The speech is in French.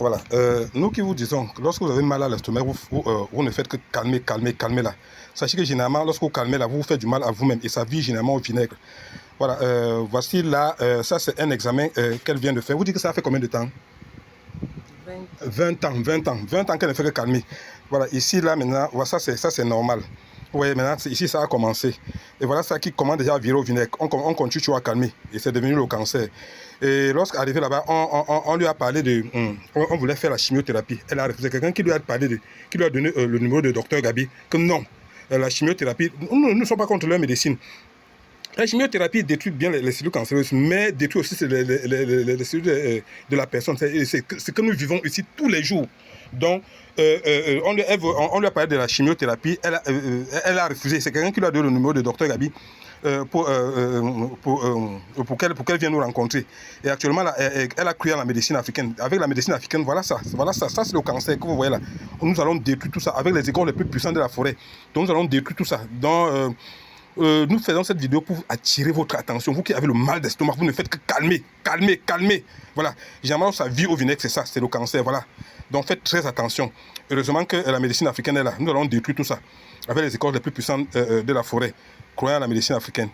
Voilà. Nous qui vous disons, que lorsque vous avez mal à l'estomac, vous ne faites que calmer là. Sachez que généralement, lorsque vous calmez là, vous faites du mal à vous-même et ça vit généralement au vinaigre. Voilà. Voici là, ça c'est un examen qu'elle vient de faire. Vous dites que ça a fait combien de temps? 20 ans. 20 ans qu'elle ne fait que calmer. Voilà, ici, là, maintenant, voilà, ça c'est normal. Vous voyez, maintenant, ici, ça a commencé. Et voilà ça qui commence déjà à virer au vinaigre. On continue toujours à calmer. Et c'est devenu le cancer. Et lorsqu'arrivé là-bas, on lui a parlé de... on voulait faire la chimiothérapie. Elle a refusé. Quelqu'un qui lui a parlé qui lui a donné le numéro de docteur Gabi, que non, la chimiothérapie, nous ne sommes pas contre leur médecine. La chimiothérapie détruit bien les cellules cancéreuses, mais détruit aussi les cellules de la personne. C'est ce que nous vivons ici tous les jours. Donc, on lui a parlé de la chimiothérapie, elle a refusé. C'est quelqu'un qui lui a donné le numéro de docteur Gabi pour qu'elle vienne nous rencontrer. Et actuellement, là, elle a cru à la médecine africaine. Avec la médecine africaine, voilà ça c'est le cancer que vous voyez là. Nous allons détruire tout ça avec les écoles les plus puissantes de la forêt. Donc, nous allons détruire tout ça. Donc, nous faisons cette vidéo pour attirer votre attention. Vous qui avez le mal d'estomac, vous ne faites que calmer. Voilà. Généralement, ça vit au vinaigre, c'est ça, c'est le cancer. Voilà. Donc faites très attention. Heureusement que la médecine africaine est là. Nous allons détruire tout ça avec les écoles les plus puissantes de la forêt. Croyez à la médecine africaine.